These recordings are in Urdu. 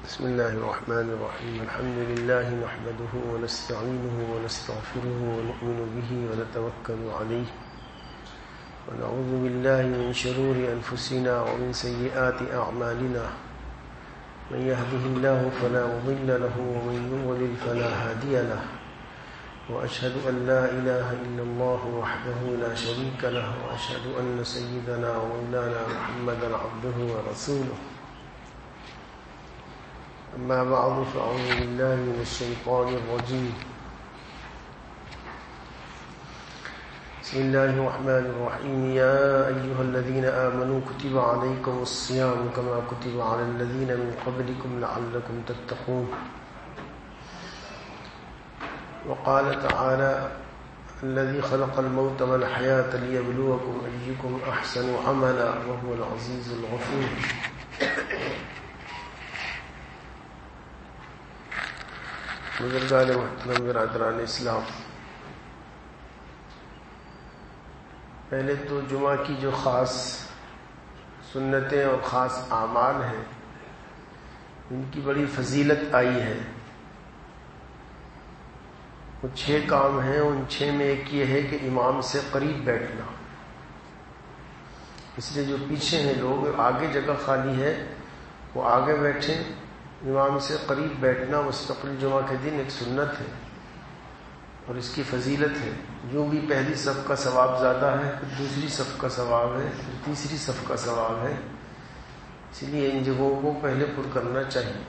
بسم الله الرحمن الرحيم. الحمد لله نحمده ونستعينه ونستغفره ونؤمن به ونتوكل عليه ونعوذ بالله من شرور أنفسنا ومن سيئات أعمالنا. من يهده الله فلا مضل له ومن يضلل فلا هادي له. وأشهد أن لا إله إلا الله وحده لا شريك له وأشهد أن سيدنا ومولانا محمدا عبده ورسوله. أما بعد فأعوذ بالله من الشيطان الرجيم. بسم الله الرحمن الرحيم. يا أيها الذين آمنوا كتب عليكم الصيام كما كتب على الذين من قبلكم لعلكم تتقون. وقال تعالى الذي خلق الموت والحياة ليبلوكم أيكم أحسن عملا وهو العزيز الغفور. بزرگان محترم برادران اسلام، پہلے تو جمعہ کی جو خاص سنتیں اور خاص اعمال ہیں ان کی بڑی فضیلت آئی ہے. وہ 6 کام ہیں، ان 6 میں ایک یہ ہے کہ امام سے قریب بیٹھنا. اس لیے جو پیچھے ہیں لوگ، آگے جگہ خالی ہے، وہ آگے بیٹھیں. امام سے قریب بیٹھنا مستقل جمعہ کے دن ایک سنت ہے اور اس کی فضیلت ہے. یوں بھی پہلی صف کا ثواب زیادہ ہے، پھر دوسری صف کا ثواب ہے، پھر تیسری صف کا ثواب ہے. اس لیے ان جگہوں کو پہلے پر کرنا چاہیے.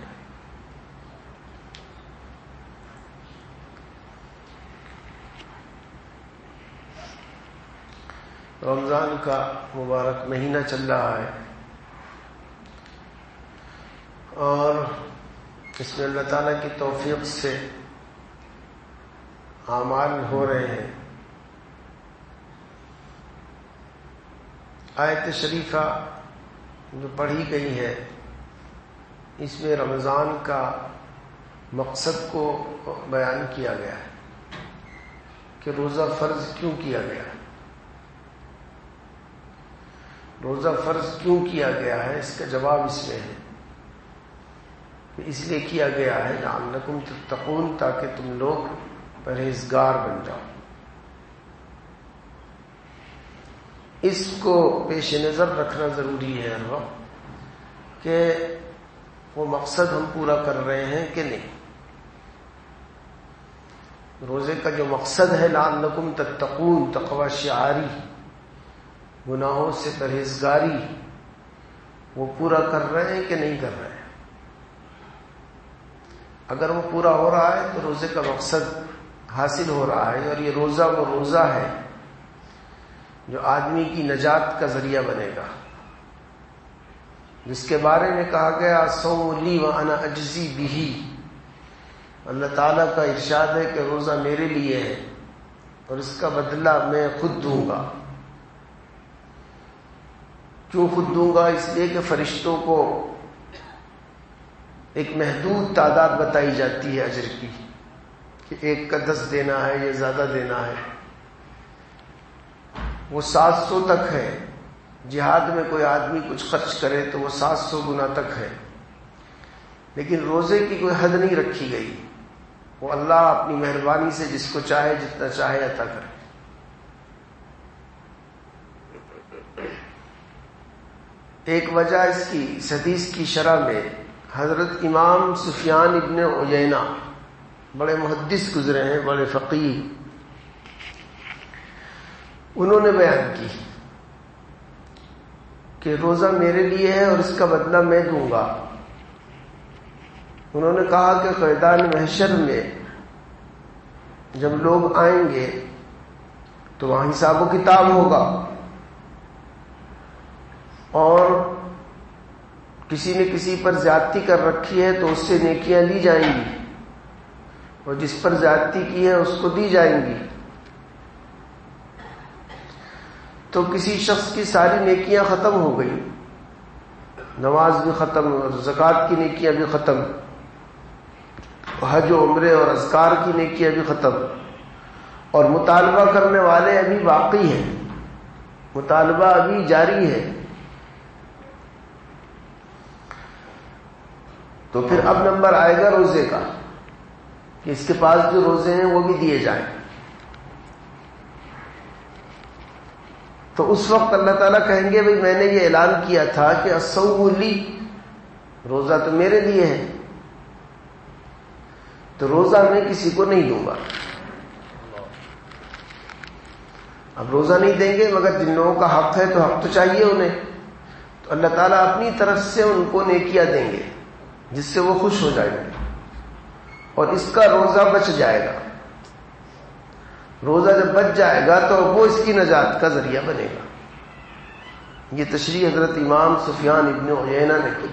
رمضان کا مبارک مہینہ چل رہا ہے اور اس میں اللہ تعالیٰ کی توفیق سے اعمال ہو رہے ہیں. آیت شریفہ جو پڑھی گئی ہے اس میں رمضان کا مقصد کو بیان کیا گیا ہے کہ روزہ فرض کیوں کیا گیا ہے. روزہ فرض کیوں کیا گیا ہے اس کا جواب اس میں ہے. اس لیے کیا گیا ہے لعلکم تتقون، تاکہ تم لوگ پرہیزگار بن جاؤ. اس کو پیش نظر رکھنا ضروری ہے ہر وقت کہ وہ مقصد ہم پورا کر رہے ہیں کہ نہیں. روزے کا جو مقصد ہے لعلکم تتقون، تقوی شعاری، گناہوں سے پرہیزگاری، وہ پورا کر رہے ہیں کہ نہیں کر رہے ہیں. اگر وہ پورا ہو رہا ہے تو روزے کا مقصد حاصل ہو رہا ہے. اور یہ روزہ وہ روزہ ہے جو آدمی کی نجات کا ذریعہ بنے گا، جس کے بارے میں کہا گیا صوم لی وانا اجزی بہ. اللہ تعالیٰ کا ارشاد ہے کہ روزہ میرے لیے ہے اور اس کا بدلہ میں خود دوں گا. کیوں خود دوں گا؟ اس لیے کہ فرشتوں کو ایک محدود تعداد بتائی جاتی ہے اجر کی، کہ 1 کا 10 دینا ہے یا زیادہ دینا ہے. وہ 700 تک ہے. جہاد میں کوئی آدمی کچھ خرچ کرے تو وہ 700 گنا تک ہے. لیکن روزے کی کوئی حد نہیں رکھی گئی. وہ اللہ اپنی مہربانی سے جس کو چاہے جتنا چاہے عطا کرے. ایک وجہ اس کی اس حدیث کی شرح میں حضرت امام سفیان ابن عیینہ، بڑے محدث گزرے ہیں، بڑے فقیہ، انہوں نے بیان کی کہ روزہ میرے لیے ہے اور اس کا بدلہ میں دوں گا. انہوں نے کہا کہ قیدان محشر میں جب لوگ آئیں گے تو وہاں حساب و کتاب ہوگا اور کسی نے کسی پر زیادتی کر رکھی ہے تو اس سے نیکیاں لی جائیں گی اور جس پر زیادتی کی ہے اس کو دی جائیں گی. تو کسی شخص کی ساری نیکیاں ختم ہو گئی، نماز بھی ختم اور زکوٰۃ کی نیکیاں بھی ختم، حج و عمرے اور اذکار کی نیکیاں بھی ختم، اور مطالبہ کرنے والے ابھی باقی ہیں، مطالبہ ابھی جاری ہے. تو پھر اب نمبر آئے گا روزے کا کہ اس کے پاس جو روزے ہیں وہ بھی دیے جائیں. تو اس وقت اللہ تعالیٰ کہیں گے بھئی میں نے یہ اعلان کیا تھا کہ الصوم لی، روزہ تو میرے لیے ہے، تو روزہ میں کسی کو نہیں دوں گا. اب روزہ نہیں دیں گے مگر جن لوگوں کا حق ہے تو حق تو چاہیے انہیں، تو اللہ تعالیٰ اپنی طرف سے ان کو نیکیاں دیں گے جس سے وہ خوش ہو جائیں گے، اور اس کا روزہ بچ جائے گا. روزہ جب بچ جائے گا تو وہ اس کی نجات کا ذریعہ بنے گا. یہ تشریح حضرت امام سفیان ابن عیینہ نے کی،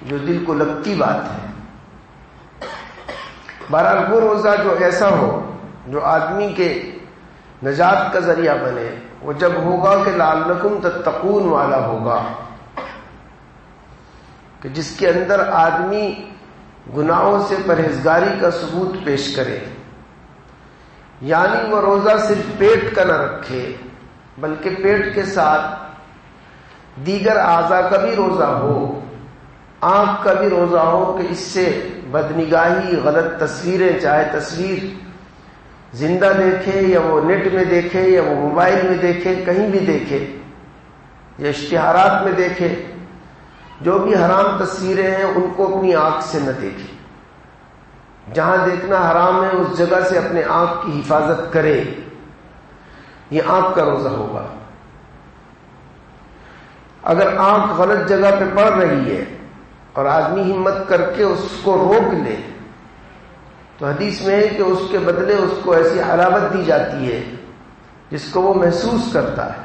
جو دل کو لگتی بات ہے. بہرحال وہ روزہ جو ایسا ہو جو آدمی کے نجات کا ذریعہ بنے، وہ جب ہوگا کہ لعلکم تتقون والا ہوگا، کہ جس کے اندر آدمی گناہوں سے پرہیزگاری کا ثبوت پیش کرے. یعنی وہ روزہ صرف پیٹ کا نہ رکھے بلکہ پیٹ کے ساتھ دیگر اعضاء کا بھی روزہ ہو، آنکھ کا بھی روزہ ہو کہ اس سے بدنگاہی، غلط تصویریں، چاہے تصویر زندہ دیکھے یا وہ نیٹ میں دیکھے یا وہ موبائل میں دیکھے، کہیں بھی دیکھے یا اشتہارات میں دیکھے، جو بھی حرام تصویریں ہیں ان کو اپنی آنکھ سے نہ دیکھے. جہاں دیکھنا حرام ہے اس جگہ سے اپنے آنکھ کی حفاظت کرے. یہ آنکھ کا روزہ ہوگا. اگر آنکھ غلط جگہ پہ پڑ رہی ہے اور آدمی ہمت کر کے اس کو روک لے تو حدیث میں ہے کہ اس کے بدلے اس کو ایسی حلاوت دی جاتی ہے جس کو وہ محسوس کرتا ہے.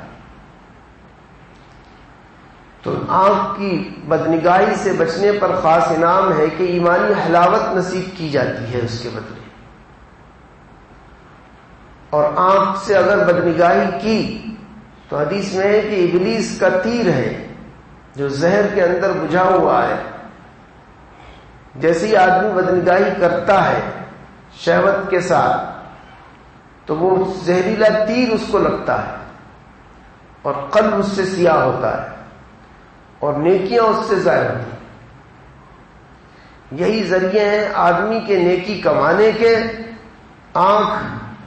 تو آنکھ کی بدنگاہی سے بچنے پر خاص انعام ہے کہ ایمانی حلاوت نصیب کی جاتی ہے اس کے بدلے. اور آنکھ سے اگر بدنگاہی کی تو حدیث میں ہے کہ ابلیس کا تیر ہے جو زہر کے اندر بجھا ہوا ہے، جیسے ہی آدمی بدنگاہی کرتا ہے شہوت کے ساتھ تو وہ زہریلا تیر اس کو لگتا ہے اور قلب اس سے سیاہ ہوتا ہے اور نیکیاں اس سے ضائع ہوتی ہیں. یہی ذریعے ہیں آدمی کے نیکی کمانے کے، آنکھ،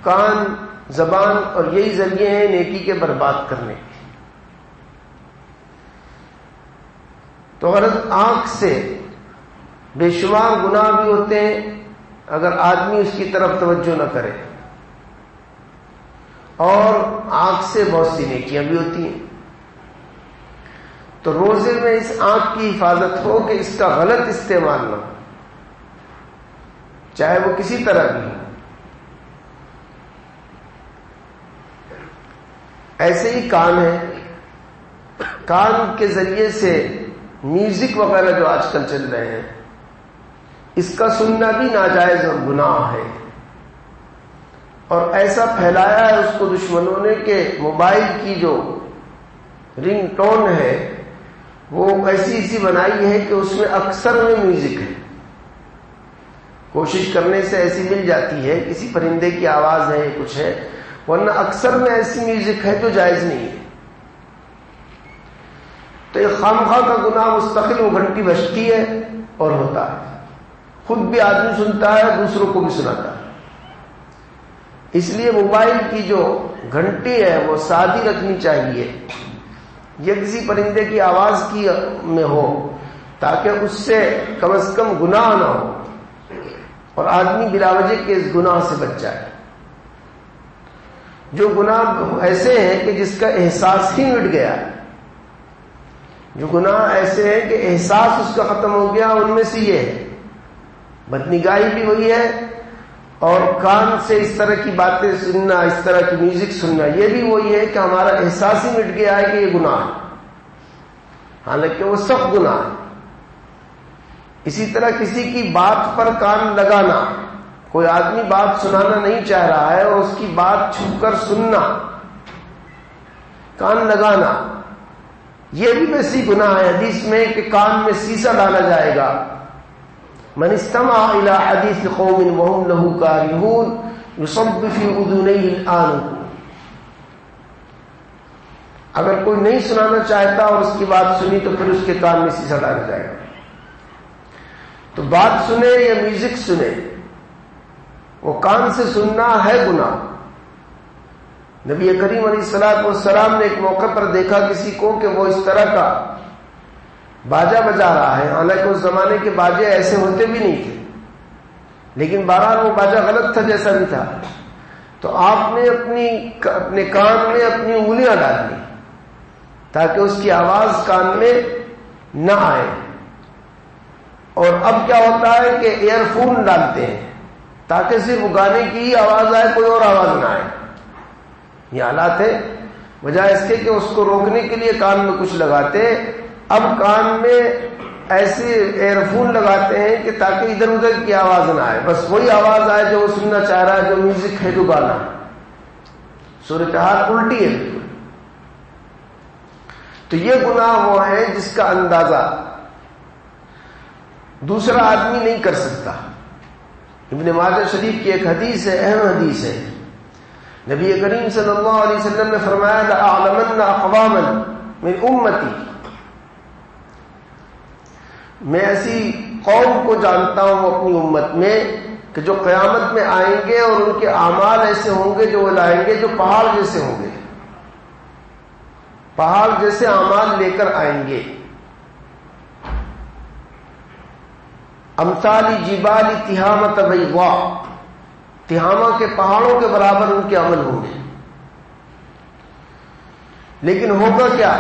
کان، زبان، اور یہی ذریعے ہیں نیکی کے برباد کرنے کے. تو غرض آنکھ سے بے شمار گناہ بھی ہوتے ہیں اگر آدمی اس کی طرف توجہ نہ کرے، اور آنکھ سے بہت سی نیکیاں بھی ہوتی ہیں. تو روزے میں اس آنکھ کی حفاظت ہو کہ اس کا غلط استعمال نہ ہو، چاہے وہ کسی طرح بھی ہو. ایسے ہی کان ہے، کان کے ذریعے سے میوزک وغیرہ جو آج کل چل رہے ہیں اس کا سننا بھی ناجائز اور گناہ ہے. اور ایسا پھیلایا ہے اس کو دشمنوں نے کہ موبائل کی جو رنگ ٹون ہے وہ ایسی بنائی ہے کہ اس میں اکثر میں میوزک ہے. کوشش کرنے سے ایسی مل جاتی ہے، کسی پرندے کی آواز ہے، کچھ ہے، ورنہ اکثر میں ایسی میوزک ہے جو جائز نہیں ہے. تو یہ خامخواہ کا گناہ مستقل وہ گھنٹی بجتی ہے اور ہوتا ہے، خود بھی آدمی سنتا ہے، دوسروں کو بھی سناتا ہے. اس لیے موبائل کی جو گھنٹی ہے وہ سادی رکھنی چاہیے، یہ کسی پرندے کی آواز کی میں ہو تاکہ اس سے کم از کم گناہ نہ ہو اور آدمی بلا وجہ کے اس گناہ سے بچ جائے. جو گناہ ایسے ہیں کہ جس کا احساس ہی مٹ گیا، جو گناہ ایسے ہیں کہ احساس اس کا ختم ہو گیا، ان میں سے یہ ہے بدنگاہی بھی وہی ہے، اور کان سے اس طرح کی باتیں سننا، اس طرح کی میوزک سننا، یہ بھی وہی ہے کہ ہمارا احساس ہی مٹ گیا ہے کہ یہ گناہ ہے، حالانکہ وہ سخت گناہ ہے. اسی طرح کسی کی بات پر کان لگانا، کوئی آدمی بات سنانا نہیں چاہ رہا ہے اور اس کی بات چھپ کر سننا، کان لگانا، یہ بھی ویسی گناہ ہے. حدیث میں کہ کان میں سیسا ڈالا جائے گا. من استمع الى حدیث قوم وهم له کارہون یصب فی اذنیہ الآن. اگر کوئی نہیں سنانا چاہتا اور اس کی بات سنی تو پھر اس کے کان میں سیسا ڈالا جائے گا. تو بات سنے یا میوزک سنے، وہ کان سے سننا ہے گناہ۔ نبی کریم علیہ الصلوۃ والسلام نے ایک موقع پر دیکھا کسی کو کہ وہ اس طرح کا باجا بجا رہا ہے، حالانکہ اس زمانے کے باجے ایسے ہوتے بھی نہیں تھے، لیکن بہرحال وہ باجا غلط تھا جیسا بھی تھا۔ تو آپ نے اپنے کان میں اپنی انگلیاں ڈال لی تاکہ اس کی آواز کان میں نہ آئے، اور اب کیا ہوتا ہے کہ ایئر فون ڈالتے ہیں تاکہ صرف گانے کی ہی آواز آئے، کوئی اور آواز نہ آئے۔ یہ حالات ہے، بجائے اس کے کہ اس کو روکنے کے لیے کان میں کچھ لگاتے، اب کان میں ایسے ایئر فون لگاتے ہیں کہ تاکہ ادھر ادھر کی آواز نہ آئے، بس وہی آواز آئے جو وہ سننا چاہ رہا ہے، جو میوزک ہے، جو گانا۔ صورتحال الٹی ہے۔ تو یہ گناہ وہ ہے جس کا اندازہ دوسرا آدمی نہیں کر سکتا۔ ابن ماجہ شریف کی ایک حدیث ہے، اہم حدیث ہے، نبی کریم صلی اللہ علیہ وسلم نے فرمایا لَأَعْلَمَنَّ أَقْوَامًا مِنْ أُمَّتِي، میں ایسی قوم کو جانتا ہوں اپنی امت میں کہ جو قیامت میں آئیں گے اور ان کے اعمال ایسے ہوں گے جو وہ لائیں گے جو پہاڑ جیسے ہوں گے، پہاڑ جیسے اعمال لے کر آئیں گے، امثال جبال تہامۃ بیضاء، تہامہ کے پہاڑوں کے برابر ان کے عمل ہوں گے۔ لیکن ہوگا کیا؟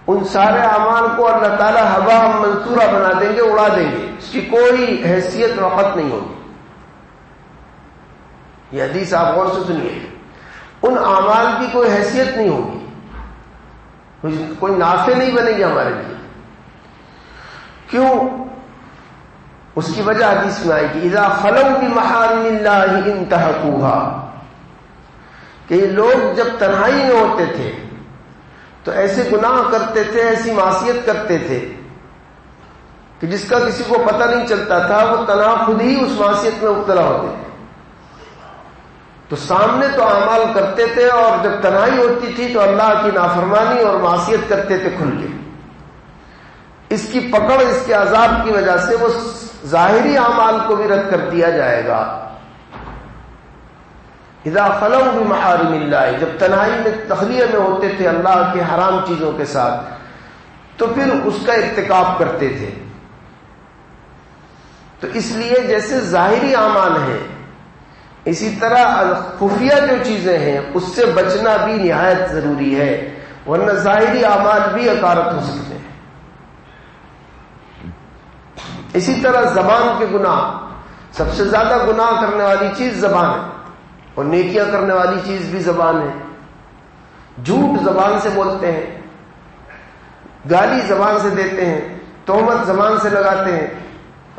ان سارے اعمال کو اللہ تعالیٰ ہوا منصورہ بنا دیں گے، اڑا دیں گے، اس کی کوئی حیثیت وقت نہیں ہوگی۔ یہ حدیث آپ غور سے سنیے، ان اعمال کی کوئی حیثیت نہیں ہوگی، کوئی نافع نہیں بنے گی ہمارے لیے۔ کیوں؟ اس کی وجہ حدیث میں آئے گی، اذا خلوا بمحارم اللہ انتہکوها، کہ یہ لوگ جب تنہائی میں ہوتے تھے تو ایسے گناہ کرتے تھے، ایسی معصیت کرتے تھے کہ جس کا کسی کو پتہ نہیں چلتا تھا، وہ تنہا خود ہی اس معصیت میں مبتلا ہوتے تھے۔ تو سامنے تو اعمال کرتے تھے، اور جب تنہائی ہوتی تھی تو اللہ کی نافرمانی اور معصیت کرتے تھے کھل کے۔ اس کی پکڑ، اس کے عذاب کی وجہ سے وہ ظاہری اعمال کو بھی رد کر دیا جائے گا۔ اذا خلوا بمحارم اللہ، جب تنہائی میں تخلیہ میں ہوتے تھے اللہ کے حرام چیزوں کے ساتھ، تو پھر اس کا ارتکاب کرتے تھے۔ تو اس لیے جیسے ظاہری اعمال ہیں، اسی طرح خفیہ جو چیزیں ہیں اس سے بچنا بھی نہایت ضروری ہے، ورنہ ظاہری اعمال بھی حقارت ہو سکتے ہیں۔ اسی طرح زبان کے گناہ، سب سے زیادہ گناہ کرنے والی چیز زبان ہے، اور نیکیاں کرنے والی چیز بھی زبان ہے۔ جھوٹ زبان سے بولتے ہیں، گالی زبان سے دیتے ہیں، تہمت زبان سے لگاتے ہیں،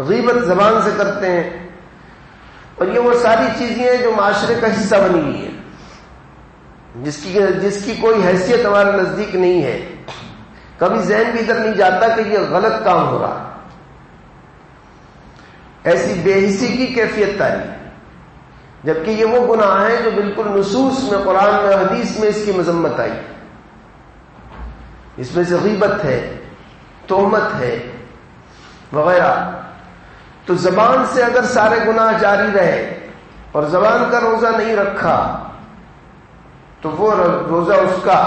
غیبت زبان سے کرتے ہیں، اور یہ وہ ساری چیزیں ہیں جو معاشرے کا حصہ بنی ہوئی ہیں، جس کی کوئی حیثیت ہمارے نزدیک نہیں ہے، کبھی ذہن بھی ادھر نہیں جاتا کہ یہ غلط کام ہو رہا۔ ایسی بے حسی کی کیفیت تاری، جبکہ یہ وہ گناہ ہیں جو بالکل نصوص میں، قرآن میں، حدیث میں اس کی مذمت آئی۔ اس میں سے غیبت ہے، تہمت ہے وغیرہ۔ تو زبان سے اگر سارے گناہ جاری رہے اور زبان کا روزہ نہیں رکھا تو وہ روزہ اس کا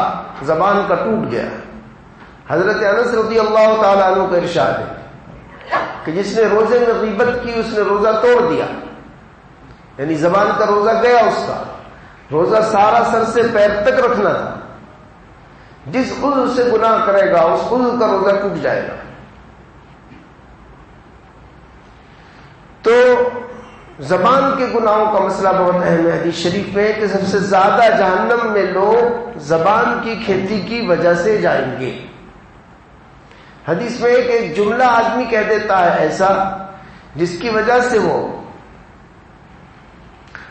زبان کا ٹوٹ گیا۔ حضرت انس رضی اللہ تعالیٰ عنہ کا ارشاد ہے کہ جس نے روزے میں غیبت کی اس نے روزہ توڑ دیا، یعنی زبان کا روزہ گیا، اس کا روزہ سارا سر سے پیر تک رکھنا تھا۔ جس عضو سے گناہ کرے گا اس عضو کا روزہ ٹوٹ جائے گا۔ تو زبان کے گناہوں کا مسئلہ بہت اہم ہے۔ حدیث شریف میں ہے کہ سب سے زیادہ جہنم میں لوگ زبان کی کھیتی کی وجہ سے جائیں گے۔ حدیث میں ہے کہ ایک جملہ آدمی کہہ دیتا ہے ایسا جس کی وجہ سے وہ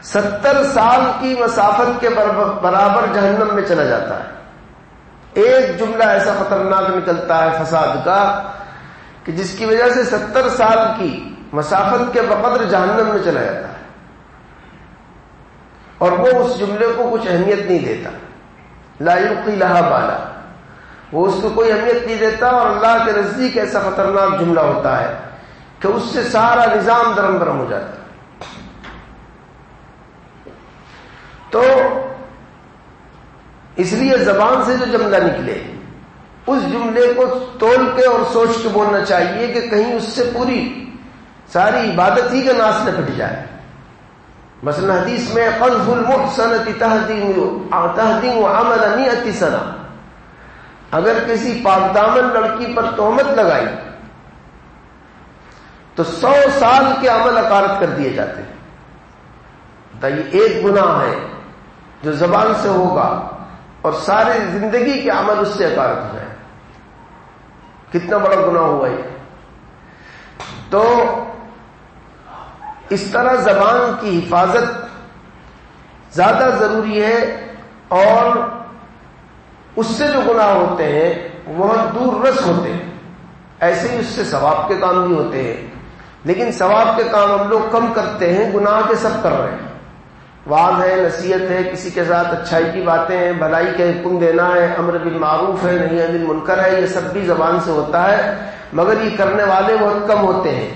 70 سال کی مسافت کے برابر جہنم میں چلا جاتا ہے۔ ایک جملہ ایسا خطرناک نکلتا ہے فساد کا کہ جس کی وجہ سے 70 سال کی مسافت کے بقدر جہنم میں چلا جاتا ہے، اور وہ اس جملے کو کچھ اہمیت نہیں دیتا، لا یلقی لہا بالا، وہ اس کو کوئی اہمیت نہیں دیتا، اور اللہ کے نزدیک ایسا خطرناک جملہ ہوتا ہے کہ اس سے سارا نظام درم برم ہو جاتا ہے. تو اس لیے زبان سے جو جملہ نکلے اس جملے کو تول کے اور سوچ کے بولنا چاہیے کہ کہیں اس سے پوری ساری عبادت ہی کا ناس نہ پھٹ جائے. مثلا حدیث میں قذف المحصنۃ تہدم عمل 100 سنہ، اگر کسی پاک دامن لڑکی پر تہمت لگائی تو 100 سال کے عمل اکارت کر دیے جاتے ہیں. یہ ایک گناہ ہے جو زبان سے ہوگا اور ساری زندگی کے عمل اس سے اکارت ہو جائے. کتنا بڑا گناہ ہوا یہ. تو اس طرح زبان کی حفاظت زیادہ ضروری ہے، اور اس سے جو گناہ ہوتے ہیں وہ دور رس ہوتے ہیں. ایسے ہی اس سے ثواب کے کام بھی ہوتے ہیں، لیکن ثواب کے کام ہم لوگ کم کرتے ہیں، گناہ کے سب کر رہے ہیں. وعظ ہے، نصیحت ہے، کسی کے ساتھ اچھائی کی باتیں ہیں، بھلائی کے حکم دینا ہے، امر بالمعروف ہے، نہی عن المنکر ہے، یہ سب بھی زبان سے ہوتا ہے، مگر یہ کرنے والے بہت کم ہوتے ہیں.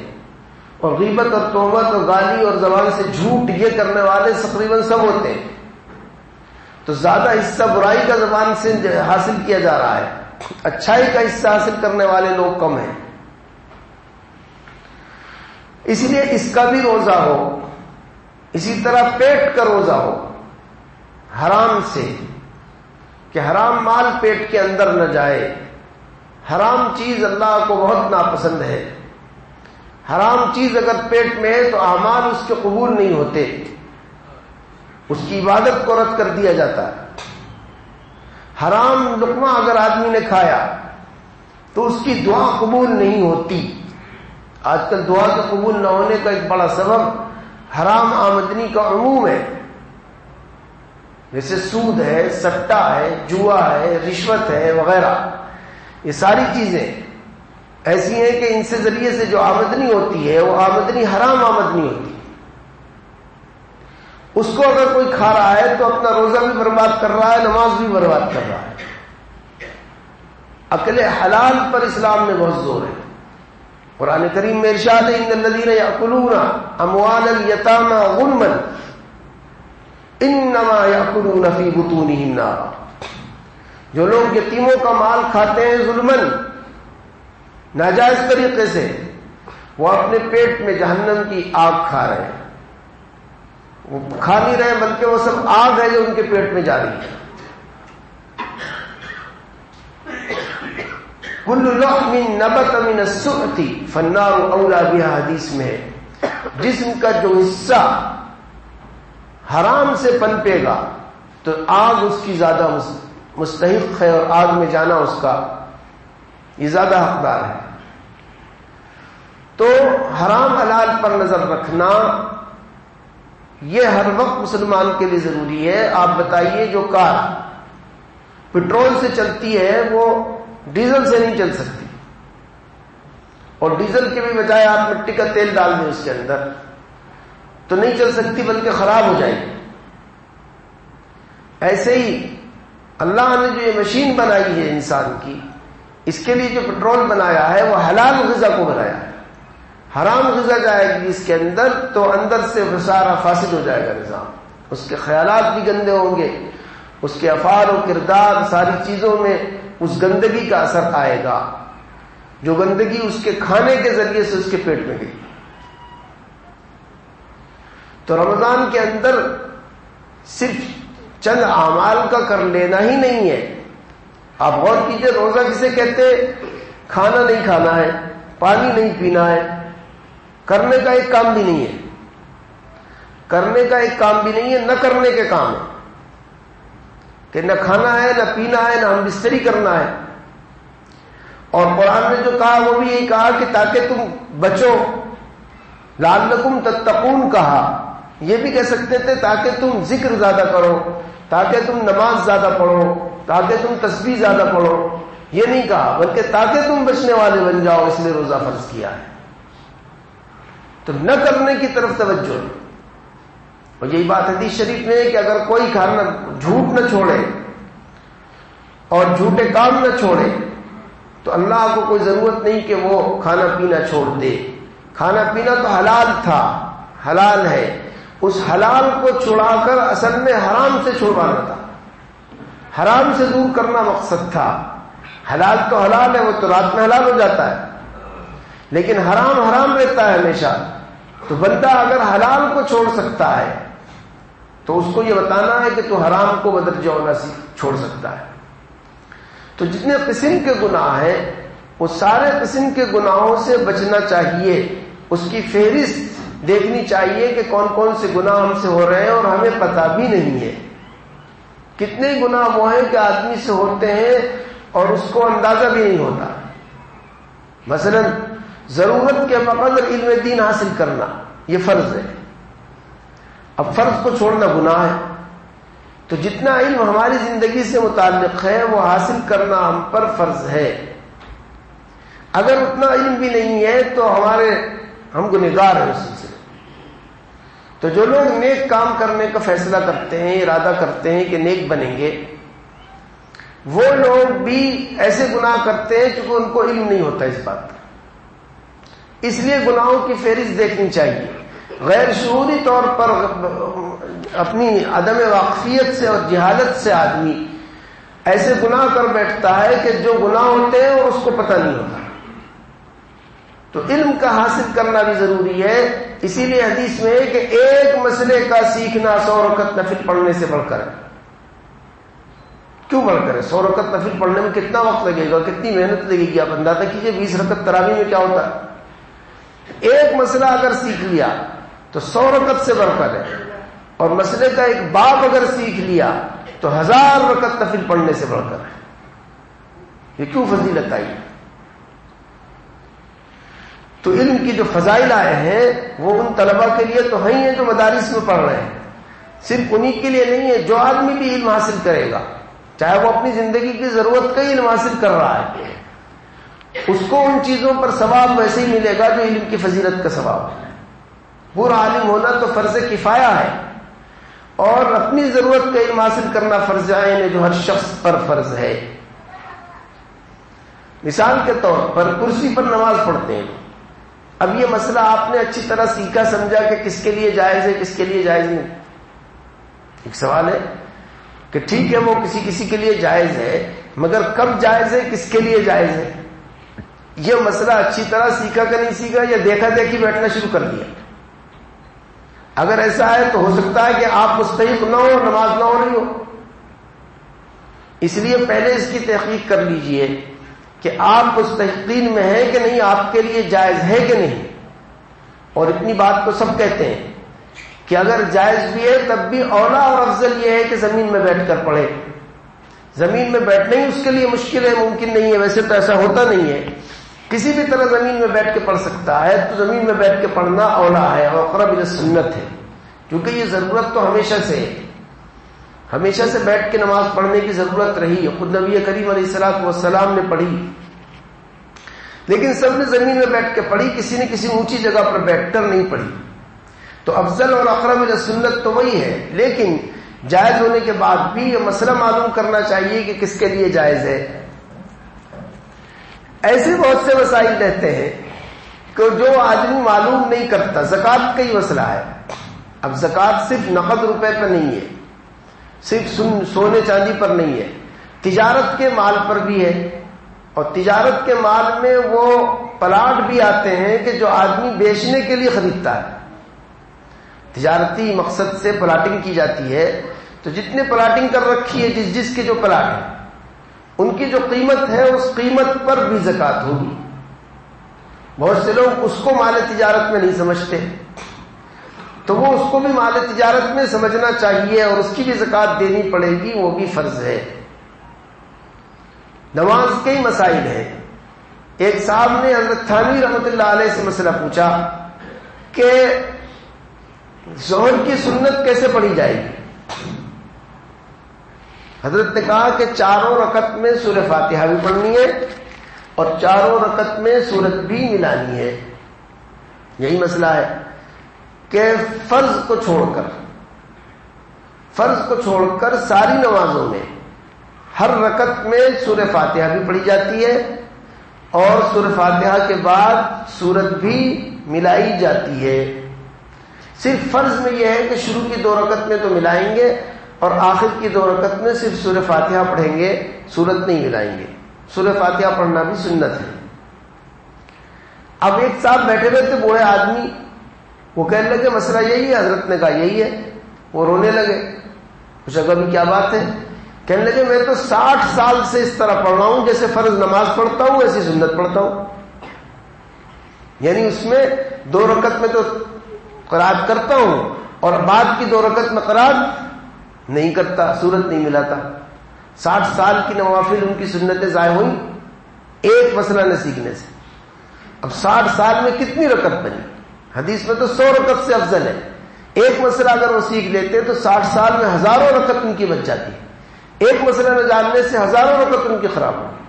اور غیبت اور تہمت اور گالی اور زبان سے جھوٹ یہ کرنے والے تقریباً سب ہوتے ہیں. تو زیادہ حصہ برائی کا زبان سے حاصل کیا جا رہا ہے، اچھائی کا حصہ حاصل کرنے والے لوگ کم ہیں. اس لیے اس کا بھی روزہ ہو. اسی طرح پیٹ کا روزہ ہو حرام سے، کہ حرام مال پیٹ کے اندر نہ جائے. حرام چیز اللہ کو بہت ناپسند ہے. حرام چیز اگر پیٹ میں ہے تو اعمال اس کے قبول نہیں ہوتے، اس کی عبادت کو رد کر دیا جاتا ہے. حرام لقمہ اگر آدمی نے کھایا تو اس کی دعا قبول نہیں ہوتی. آج کل دعا کے قبول نہ ہونے کا ایک بڑا سبب حرام آمدنی کا عموم ہے. جیسے سود ہے، سٹا ہے، جوا ہے، رشوت ہے وغیرہ. یہ ساری چیزیں ایسی ہیں کہ ان سے ذریعے سے جو آمدنی ہوتی ہے وہ آمدنی حرام آمدنی ہوتی ہے. اس کو اگر کوئی کھا رہا ہے تو اپنا روزہ بھی برباد کر رہا ہے، نماز بھی برباد کر رہا ہے. اکل حلال پر اسلام میں بہت زور ہے. قرآن کریم میں ارشاد ہے ان الذین یأکلون اموال الیتامی ظلما انما یأکلون فی بطونہم نارا. جو لوگ یتیموں کا مال کھاتے ہیں ظلمن، ناجائز طریقے سے، وہ اپنے پیٹ میں جہنم کی آگ کھا رہے ہیں. وہ کھا نہیں رہے بلکہ وہ سب آگ ہے جو ان کے پیٹ میں جا رہی ہے. کل لحم نبت من السحت فالنار اولی بها حدیث میں ہے. جسم کا جو حصہ حرام سے پنپے گا تو آگ اس کی زیادہ مستحق ہے، اور آگ میں جانا اس کا یہ زیادہ حقدار ہے. تو حرام حلال پر نظر رکھنا یہ ہر وقت مسلمان کے لیے ضروری ہے. آپ بتائیے جو کار پٹرول سے چلتی ہے وہ ڈیزل سے نہیں چل سکتی، اور ڈیزل کے بھی بجائے آپ مٹی کا تیل ڈال دیں اس کے اندر تو نہیں چل سکتی بلکہ خراب ہو جائے گی. ایسے ہی اللہ نے جو یہ مشین بنائی ہے انسان کی، اس کے لیے جو پٹرول بنایا ہے وہ حلال غذا کو بنایا ہے. حرام غذا جائے گی اس کے اندر تو اندر سے سارا فاسد ہو جائے گا نظام. اس کے خیالات بھی گندے ہوں گے، اس کے افعال و کردار ساری چیزوں میں اس گندگی کا اثر آئے گا، جو گندگی اس کے کھانے کے ذریعے سے اس کے پیٹ میں گئی. تو رمضان کے اندر صرف چند اعمال کا کر لینا ہی نہیں ہے. آپ غور کیجئے، روزہ کسے کہتے؟ کھانا نہیں کھانا ہے، پانی نہیں پینا ہے، کرنے کا ایک کام بھی نہیں ہے. کرنے کا ایک کام بھی نہیں ہے، نہ کرنے کے کام ہے کہ نہ کھانا ہے، نہ پینا ہے، نہ ہم بستری کرنا ہے. اور قرآن نے جو کہا وہ بھی یہی کہا کہ تاکہ تم بچو. لعلکم تتقون کہا، یہ بھی کہہ سکتے تھے تاکہ تم ذکر زیادہ کرو، تاکہ تم نماز زیادہ پڑھو، تاکہ تم تسبیح زیادہ پڑھو. یہ نہیں کہا بلکہ تاکہ تم بچنے والے بن جاؤ، اس لیے روزہ فرض کیا ہے. تو نہ کرنے کی طرف توجہ ہے. اور یہی بات حدیث شریف میں ہے کہ اگر کوئی کھانا جھوٹ نہ چھوڑے اور جھوٹے کام نہ چھوڑے تو اللہ کو کوئی ضرورت نہیں کہ وہ کھانا پینا چھوڑ دے. کھانا پینا تو حلال تھا، حلال ہے، اس حلال کو چھڑا کر اصل میں حرام سے چھڑوانا تھا، حرام سے دور کرنا مقصد تھا۔ حلال تو حلال ہے، وہ تو رات میں حلال ہو جاتا ہے، لیکن حرام حرام رہتا ہے ہمیشہ۔ تو بندہ اگر حلال کو چھوڑ سکتا ہے تو اس کو یہ بتانا ہے کہ تو حرام کو بدرجہ اولا چھوڑ سکتا ہے۔ تو جتنے قسم کے گناہ ہیں وہ سارے قسم کے گناہوں سے بچنا چاہیے، اس کی فہرست دیکھنی چاہیے کہ کون کون سے گناہ ہم سے ہو رہے ہیں اور ہمیں پتہ بھی نہیں ہے۔ کتنے گناہ وہ ہیں کہ آدمی سے ہوتے ہیں اور اس کو اندازہ بھی نہیں ہوتا۔ مثلا ضرورت کے بقدر علم دین حاصل کرنا یہ فرض ہے، اب فرض کو چھوڑنا گناہ ہے، تو جتنا علم ہماری زندگی سے متعلق ہے وہ حاصل کرنا ہم پر فرض ہے۔ اگر اتنا علم بھی نہیں ہے تو ہم گنہگار ہیں اس سلسلے۔ تو جو لوگ نیک کام کرنے کا فیصلہ کرتے ہیں، ارادہ کرتے ہیں کہ نیک بنیں گے، وہ لوگ بھی ایسے گناہ کرتے ہیں کیونکہ ان کو علم نہیں ہوتا اس بات کا۔ اس لیے گناہوں کی فہرست دیکھنی چاہیے۔ غیر شعوری طور پر اپنی عدم واقفیت سے اور جہالت سے آدمی ایسے گناہ کر بیٹھتا ہے کہ جو گناہ ہوتے ہیں اور اس کو پتہ نہیں ہوتا۔ تو علم کا حاصل کرنا بھی ضروری ہے۔ اسی لیے حدیث میں ہے کہ ایک مسئلے کا سیکھنا 100 رکعت نفل پڑھنے سے بڑھ کر ہے۔ کیوں بڑھ کر ہے؟ 100 رکعت نفل پڑھنے میں کتنا وقت لگے گا، کتنی محنت لگے گی، آپ اندازہ کیجئے 20 رکعت تراویح میں کیا ہوتا ہے۔ ایک مسئلہ اگر سیکھ لیا تو 100 رکعت سے بڑھ کر ہے، اور مسئلے کا ایک باب اگر سیکھ لیا تو 1000 رکعت نفل پڑھنے سے بڑھ کر ہے۔ یہ کیوں فضیلت آئی؟ تو علم کی جو فضائل آئے ہیں وہ ان طلباء کے لیے تو ہیں جو مدارس میں پڑھ رہے ہیں، صرف انہی کے لیے نہیں ہے۔ جو آدمی بھی علم حاصل کرے گا، چاہے وہ اپنی زندگی کی ضرورت کا ہی علم حاصل کر رہا ہے، اس کو ان چیزوں پر ثواب ویسے ہی ملے گا جو علم کی فضیلت کا ثواب ہے۔ پورا عالم ہونا تو فرض کفایہ ہے، اور اپنی ضرورت کا علم حاصل کرنا فرض عین ہے جو ہر شخص پر فرض ہے۔ مثال کے طور پر کرسی پر نماز پڑھتے ہیں، اب یہ مسئلہ آپ نے اچھی طرح سیکھا سمجھا کہ کس کے لیے جائز ہے کس کے لیے جائز نہیں۔ ایک سوال ہے کہ ٹھیک ہے وہ کسی کسی کے لیے جائز ہے، مگر کب جائز ہے، کس کے لیے جائز ہے، یہ مسئلہ اچھی طرح سیکھا کہ نہیں سیکھا، یا دیکھا دیکھی بیٹھنا شروع کر دیا۔ اگر ایسا ہے تو ہو سکتا ہے کہ آپ مستحق نہ ہو، نماز نہ ہو رہی ہو۔ اس لیے پہلے اس کی تحقیق کر لیجئے کہ آپ مستحقین میں ہیں کہ نہیں، آپ کے لیے جائز ہے کہ نہیں۔ اور اتنی بات تو سب کہتے ہیں کہ اگر جائز بھی ہے تب بھی اولا اور افضل یہ ہے کہ زمین میں بیٹھ کر پڑھے۔ زمین میں بیٹھنا ہی اس کے لیے مشکل ہے، ممکن نہیں ہے، ویسے تو ایسا ہوتا نہیں ہے، کسی بھی طرح زمین میں بیٹھ کے پڑھ سکتا ہے، تو زمین میں بیٹھ کے پڑھنا اولا ہے اور اقرب الی سنت ہے، کیونکہ یہ ضرورت تو ہمیشہ سے ہے، ہمیشہ سے بیٹھ کے نماز پڑھنے کی ضرورت رہی ہے، خود نبی کریم علیہ الصلوۃ والسلام نے پڑھی، لیکن سب نے زمین میں بیٹھ کے پڑھی، کسی نے کسی اونچی جگہ پر بیٹھ کر نہیں پڑھی۔ تو افضل اور اقرب الی سنت تو وہی ہے، لیکن جائز ہونے کے بعد بھی یہ مسئلہ معلوم کرنا چاہیے کہ کس کے لیے جائز ہے۔ ایسے بہت سے مسائل رہتے ہیں کہ جو آدمی معلوم نہیں کرتا۔ زکوٰۃ کا ہی مسئلہ ہے، اب زکوٰۃ صرف نقد روپے پر نہیں ہے، صرف سونے چاندی پر نہیں ہے، تجارت کے مال پر بھی ہے، اور تجارت کے مال میں وہ پلاٹ بھی آتے ہیں کہ جو آدمی بیچنے کے لیے خریدتا ہے، تجارتی مقصد سے پلاٹنگ کی جاتی ہے، تو جتنے پلاٹنگ کر رکھی ہے جس جس کے جو پلاٹ ہیں ان کی جو قیمت ہے اس قیمت پر بھی زکوٰۃ ہوگی۔ بہت سے لوگ اس کو مال تجارت میں نہیں سمجھتے، تو وہ اس کو بھی مال تجارت میں سمجھنا چاہیے اور اس کی بھی زکوٰۃ دینی پڑے گی، وہ بھی فرض ہے۔ نماز کے ہی مسائل ہیں۔ ایک صاحب نے حضرت تھانوی رحمۃ اللہ علیہ سے مسئلہ پوچھا کہ ظہر کی سنت کیسے پڑھی جائے گی؟ حضرت نے کہا کہ 4 رکعت میں سورہ فاتحہ بھی پڑھنی ہے اور 4 رکعت میں سورت بھی ملانی ہے۔ یہی مسئلہ ہے کہ فرض کو چھوڑ کر ساری نمازوں میں ہر رکعت میں سورہ فاتحہ بھی پڑھی جاتی ہے، اور سورہ فاتحہ کے بعد سورت بھی ملائی جاتی ہے. صرف فرض میں یہ ہے کہ شروع کی 2 رکعت میں تو ملائیں گے اور آخر کی 2 رکعت میں صرف سورہ فاتحہ پڑھیں گے، سورت نہیں ملائیں گے. سورہ فاتحہ پڑھنا بھی سنت ہے. اب ایک صاحب بیٹھے ہوئے تھے بوڑھے آدمی، وہ کہنے لگے مسئلہ یہی ہے. حضرت نے کہا یہی ہے. وہ رونے لگے. پوچھا کبھی کیا بات ہے؟ کہنے لگے میں تو 60 سال سے اس طرح پڑھ رہا ہوں، جیسے فرض نماز پڑھتا ہوں ایسی سنت پڑھتا ہوں. یعنی اس میں 2 رکعت میں تو قرات کرتا ہوں اور بعد کی 2 رکعت میں قرات نہیں کرتا، سورت نہیں ملاتا. 60 سال کی نوافل ان کی سنتیں ضائع ہوئی ایک مسئلہ نہ سیکھنے سے. اب 60 سال میں کتنی رکعت بنی؟ حدیث میں تو 100 رکعت سے افضل ہے. ایک مسئلہ اگر وہ سیکھ لیتے تو 60 سال میں ہزاروں رکعت ان کی بچ جاتی. ایک مسئلہ نہ جاننے سے ہزاروں رکعت ان کی خراب ہوگی.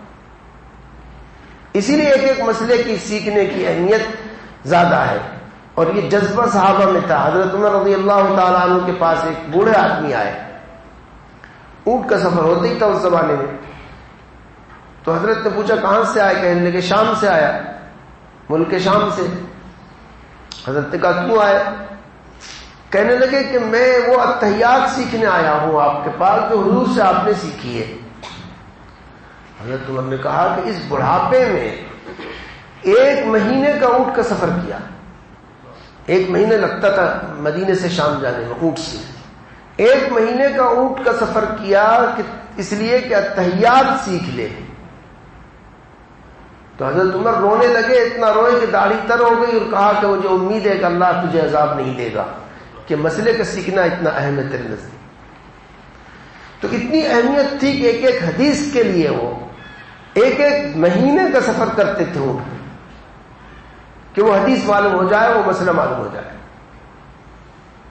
اسی لیے ایک مسئلے کی سیکھنے کی اہمیت زیادہ ہے. اور یہ جذبہ صحابہ میں تھا. حضرت عمر رضی اللہ تعالیٰ عنہ کے پاس ایک بوڑھے آدمی آئے. اونٹ کا سفر ہوتا ہی تھا اس زمانے میں. تو حضرت نے پوچھا کہاں سے آئے؟ کہنے لگے شام سے آیا، ملک شام سے. حضرت نے کہا کیوں آئے؟ کہنے لگے کہ میں وہ اتحیات سیکھنے آیا ہوں آپ کے پاس جو حضور سے آپ نے سیکھی ہے. حضرت عمر نے کہا کہ اس بڑھاپے میں 1 مہینے کا اونٹ کا سفر کیا. 1 مہینے لگتا تھا مدینے سے شام جانے میں اونٹ سے. 1 مہینے کا اونٹ کا سفر کیا کہ اس لیے کہ اتحیات سیکھ لے. تو حضرت عمر رونے لگے، اتنا روئے کہ داڑھی تر ہو گئی، اور کہا کہ مجھے امید ہے کہ اللہ تجھے عذاب نہیں دے گا کہ مسئلے کا سیکھنا اتنا اہم ہے تیرے نزدیک. تو اتنی اہمیت تھی کہ ایک حدیث کے لیے وہ 1 مہینے کا سفر کرتے تھے اونٹ کہ وہ حدیث معلوم ہو جائے، وہ مسئلہ معلوم ہو جائے.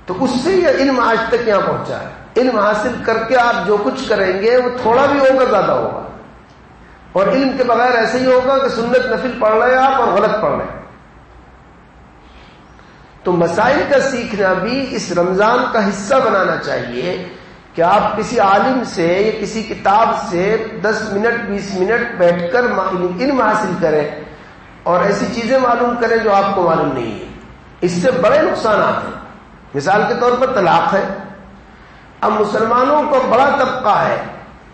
تو اس سے یہ علم آج تک یہاں پہنچا ہے. علم حاصل کر کے آپ جو کچھ کریں گے وہ تھوڑا بھی ہوگا زیادہ ہوگا. اور علم کے بغیر ایسے ہی ہوگا کہ سنت نفل پڑھ رہے ہیں آپ اور غلط پڑھ رہے ہیں. تو مسائل کا سیکھنا بھی اس رمضان کا حصہ بنانا چاہیے کہ آپ کسی عالم سے یا کسی کتاب سے 10 منٹ 20 منٹ بیٹھ کر علم حاصل کریں اور ایسی چیزیں معلوم کریں جو آپ کو معلوم نہیں ہے. اس سے بڑے نقصانات ہیں. مثال کے طور پر طلاق ہے. اب مسلمانوں کو بڑا طبقہ ہے،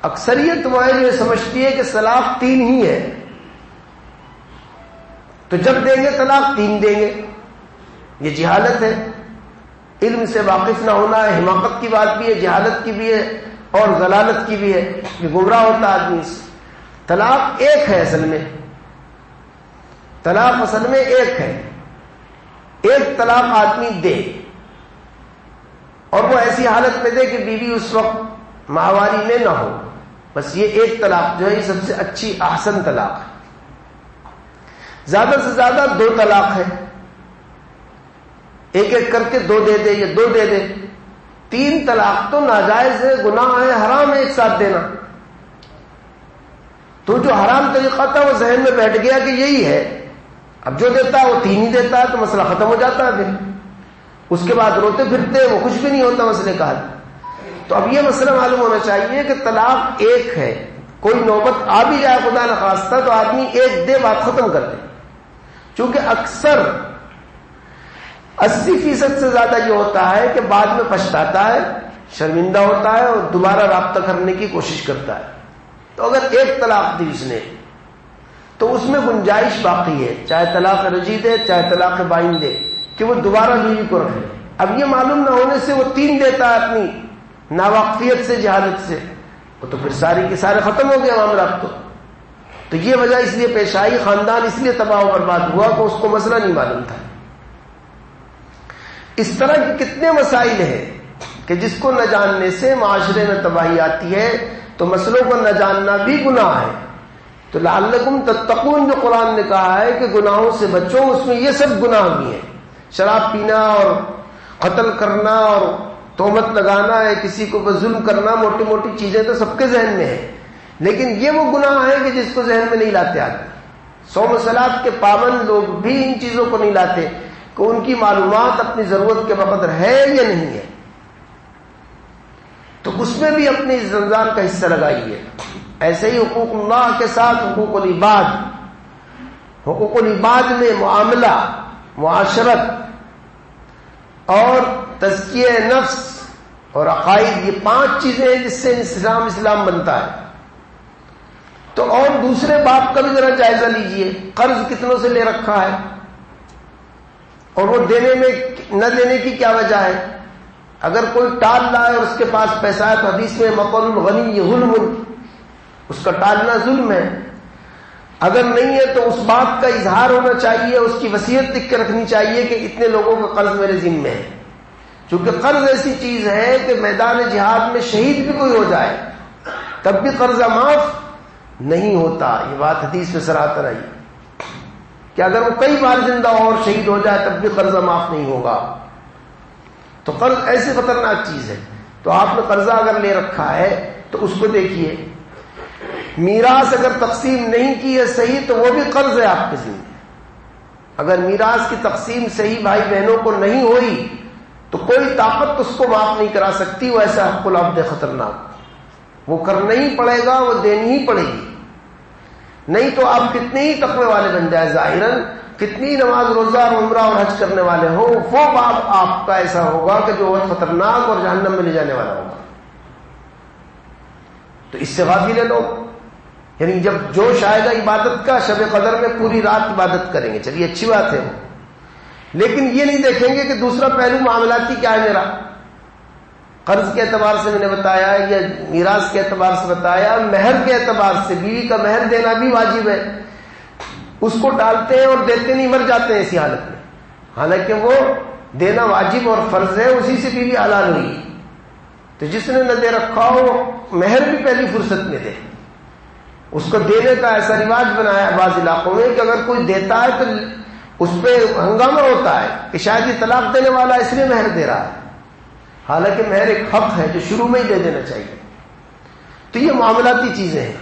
اکثریت وہ ہے جو سمجھتی ہے کہ طلاق 3 ہی ہے، تو جب دیں گے طلاق 3 دیں گے. یہ جہالت ہے. علم سے واقف نہ ہونا ہے، حماقت کی بات بھی ہے، جہالت کی بھی ہے اور ضلالت کی بھی ہے. یہ گمراہ ہوتا آدمی سے. طلاق 1 ہے اصل میں. طلاق اصل میں 1 ہے. 1 طلاق آدمی دے اور وہ ایسی حالت میں دے کہ بیوی اس وقت ماہواری میں نہ ہو. بس یہ 1 طلاق جو ہے یہ سب سے اچھی احسن طلاق ہے. زیادہ سے زیادہ 2 طلاق ہے. 1 کر کے 2 دے دے یا 2 دے دے. 3 طلاق تو ناجائز ہے، گناہ ہے، حرام ہے ایک ساتھ دینا. تو جو حرام طریقہ تھا وہ ذہن میں بیٹھ گیا کہ یہی ہے. اب جو دیتا ہے وہ 3 ہی دیتا ہے تو مسئلہ ختم ہو جاتا ہے. پھر اس کے بعد روتے پھرتے وہ کچھ بھی نہیں ہوتا مسئلے کا حل. تو اب یہ مسئلہ معلوم ہونا چاہیے کہ طلاق 1 ہے. کوئی نوبت آ بھی جائے خدا نخواستہ تو آدمی 1 دے بات ختم کر دے. چونکہ اکثر 80% سے زیادہ یہ ہوتا ہے کہ بعد میں پچھتاتا ہے، شرمندہ ہوتا ہے اور دوبارہ رابطہ کرنے کی کوشش کرتا ہے. تو اگر 1 طلاق دی اس نے تو اس میں گنجائش باقی ہے، چاہے طلاق رجعی دے چاہے طلاق بائن دے، کہ وہ دوبارہ بیوی کو رکھے. اب یہ معلوم نہ ہونے سے وہ 3 دیتا ہے اپنی ناواقفیت سے، جہالت سے، وہ تو پھر ساری کے سارے ختم ہو گئے معاملات. تو یہ وجہ اس لیے پیش آئی، خاندان اس لیے تباہ و برباد ہوا کہ اس کو مسئلہ نہیں معلوم تھا. اس طرح کے کتنے مسائل ہیں کہ جس کو نہ جاننے سے معاشرے میں تباہی آتی ہے. تو مسئلوں کو نہ جاننا بھی گناہ ہے. تو لعلکم تتقون جو قرآن نے کہا ہے کہ گناہوں سے بچو، اس میں یہ سب گناہ بھی ہیں. شراب پینا اور قتل کرنا اور تہمت لگانا ہے، کسی کو ظلم کرنا، موٹی موٹی چیزیں تو سب کے ذہن میں ہیں. لیکن یہ وہ گناہ ہے کہ جس کو ذہن میں نہیں لاتے آدمی. صوم و صلاۃ کے پابند لوگ بھی ان چیزوں کو نہیں لاتے کہ ان کی معلومات اپنی ضرورت کے بقدر ہے یا نہیں ہے. تو اس میں بھی اپنی رمضان کا حصہ لگائیے. ایسے ہی حقوق اللہ کے ساتھ حقوق العباد. حقوق العباد میں معاملہ معاشرت اور تزکیہ نفس اور عقائد، یہ 5 چیزیں ہیں جس سے اسلام بنتا ہے. تو اور دوسرے باب کا بھی ذرا جائزہ لیجئے. قرض کتنوں سے لے رکھا ہے اور وہ دینے میں نہ دینے کی کیا وجہ ہے؟ اگر کوئی ٹال رہا ہے اور اس کے پاس پیسہ ہے تو حدیث میں مقل الغنی ظلم، اس کا ٹالنا ظلم ہے. اگر نہیں ہے تو اس بات کا اظہار ہونا چاہیے، اس کی وصیت لکھ کے رکھنی چاہیے کہ اتنے لوگوں کا قرض میرے ذمے ہے. چونکہ قرض ایسی چیز ہے کہ میدان جہاد میں شہید بھی کوئی ہو جائے تب بھی قرضہ معاف نہیں ہوتا. یہ بات حدیث میں صراحتاً آئی کہ اگر وہ کئی بار زندہ اور شہید ہو جائے تب بھی قرضہ معاف نہیں ہوگا. تو قرض ایسی خطرناک چیز ہے. تو آپ نے قرضہ اگر لے رکھا ہے تو اس کو دیکھیے. میراث اگر تقسیم نہیں کی ہے صحیح تو وہ بھی قرض ہے آپ کے ذمہ. اگر میراث کی تقسیم صحیح بھائی بہنوں کو نہیں ہوئی تو کوئی طاقت اس کو معاف نہیں کرا سکتی. وہ ایسا حق العبد خطرناک، وہ کرنا ہی پڑے گا، وہ دینی ہی پڑے گی. نہیں تو آپ کتنے ہی تقوی والے بن جائے ظاہراً، کتنی نماز روزہ اور عمرہ اور حج کرنے والے ہو، وہ باب آپ کا ایسا ہوگا کہ جو بہت خطرناک اور جہنم میں لے جانے والا ہوگا. تو اس سے غافل ہے لوگ. یعنی جب جوش آئے گا عبادت کا، شب قدر میں پوری رات عبادت کریں گے، چلیے اچھی بات ہے وہ، لیکن یہ نہیں دیکھیں گے کہ دوسرا پہلو معاملاتی کیا ہے میرا. قرض کے اعتبار سے میں نے بتایا، یا میراث کے اعتبار سے بتایا، مہر کے اعتبار سے بیوی کا مہر دینا بھی واجب ہے. اس کو ٹالتے ہیں اور دیتے نہیں، مر جاتے ہیں اسی حالت میں، حالانکہ وہ دینا واجب اور فرض ہے. اسی سے بیوی حلال ہوئی. تو جس نے نہ دے رکھا ہو مہر بھی پہلی فرصت میں دے. اس کو دینے کا ایسا رواج بنایا ہے بعض علاقوں میں کہ اگر کوئی دیتا ہے تو اس پہ ہنگامہ ہوتا ہے کہ شاید یہ طلاق دینے والا اس لیے مہر دے رہا ہے، حالانکہ مہر ایک حق ہے جو شروع میں ہی دے دینا چاہیے. تو یہ معاملاتی چیزیں ہیں.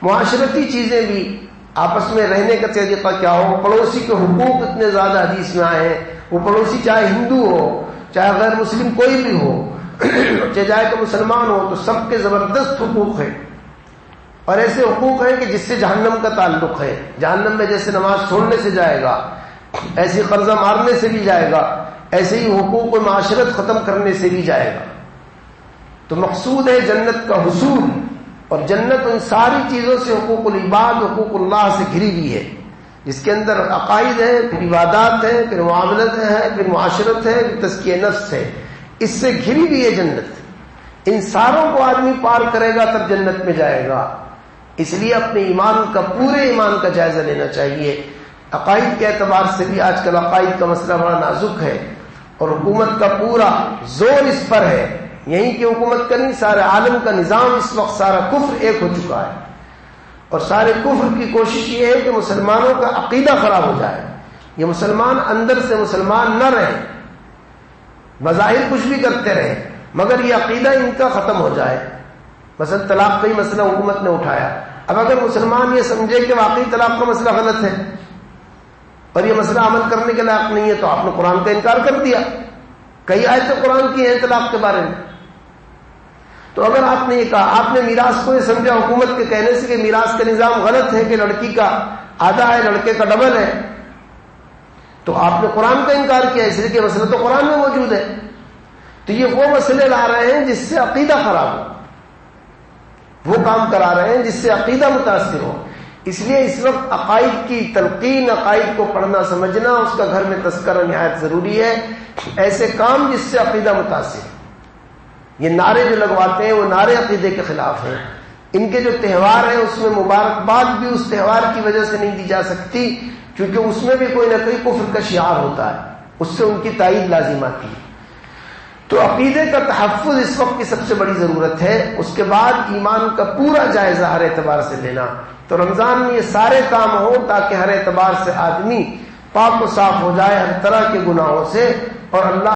معاشرتی چیزیں بھی، آپس میں رہنے کا طریقہ کیا ہو، پڑوسی کے حقوق اتنے زیادہ حدیث میں آئے ہیں. وہ پڑوسی چاہے ہندو ہو چاہے غیر مسلم کوئی بھی ہو، چاہے کہ مسلمان ہو، تو سب کے زبردست حقوق ہیں. اور ایسے حقوق ہیں کہ جس سے جہنم کا تعلق ہے. جہنم میں جیسے نماز چھوڑنے سے جائے گا، ایسے قرضہ مارنے سے بھی جائے گا، ایسے ہی حقوق و معاشرت ختم کرنے سے بھی جائے گا. تو مقصود ہے جنت کا حصول، اور جنت ان ساری چیزوں سے، حقوق العباد، حقوق اللہ سے گھری ہوئی ہے، جس کے اندر عقائد ہے، پھر عبادات ہے، پھر معاملت ہے، پھر معاشرت ہے، پھر تزکیہ نفس ہے. اس سے گھری ہوئی ہے جنت. ان ساروں کو آدمی پار کرے گا تب جنت میں جائے گا. اس لیے اپنے ایمان کا، پورے ایمان کا جائزہ لینا چاہیے. عقائد کے اعتبار سے بھی آج کل عقائد کا مسئلہ بڑا نازک ہے، اور حکومت کا پورا زور اس پر ہے. یہیں کی حکومت کرنی، سارے عالم کا نظام اس وقت سارا کفر ایک ہو چکا ہے، اور سارے کفر کی کوشش یہ ہے کہ مسلمانوں کا عقیدہ خراب ہو جائے. یہ مسلمان اندر سے مسلمان نہ رہیں، بظاہر کچھ بھی کرتے رہیں مگر یہ عقیدہ ان کا ختم ہو جائے. مثلا طلاق کا ہی مسئلہ حکومت نے اٹھایا. اب اگر مسلمان یہ سمجھے کہ واقعی طلاق کا مسئلہ غلط ہے اور یہ مسئلہ عمل کرنے کے لائق نہیں ہے، تو آپ نے قرآن کا انکار کر دیا. کئی آیتیں قرآن کی ہیں طلاق کے بارے میں. تو اگر آپ نے یہ کہا، آپ نے میراث کو یہ سمجھا حکومت کے کہنے سے کہ میراث کا نظام غلط ہے، کہ لڑکی کا آدھا ہے لڑکے کا ڈبل ہے، تو آپ نے قرآن کا انکار کیا، اس لیے کہ مسئلہ تو قرآن میں موجود ہے. تو یہ وہ مسئلے لا رہے ہیں جس سے عقیدہ خراب ہو، وہ کام کرا رہے ہیں جس سے عقیدہ متاثر ہو. اس لیے اس وقت عقائد کی تلقین، عقائد کو پڑھنا سمجھنا، اس کا گھر میں تذکرہ نہایت ضروری ہے. ایسے کام جس سے عقیدہ متاثر. یہ نعرے جو لگواتے ہیں وہ نعرے عقیدے کے خلاف ہیں. ان کے جو تہوار ہیں اس میں مبارکباد بھی اس تہوار کی وجہ سے نہیں دی جا سکتی، کیونکہ اس میں بھی کوئی نہ کوئی کفر کا شعار ہوتا ہے، اس سے ان کی تائید لازم آتی ہے. تو عقیدے کا تحفظ اس وقت کی سب سے بڑی ضرورت ہے. اس کے بعد ایمان کا پورا جائزہ ہر اعتبار سے لینا. تو رمضان میں یہ سارے کام ہو تاکہ ہر اعتبار سے آدمی پاک و صاف ہو جائے ہر طرح کے گناہوں سے، اور اللہ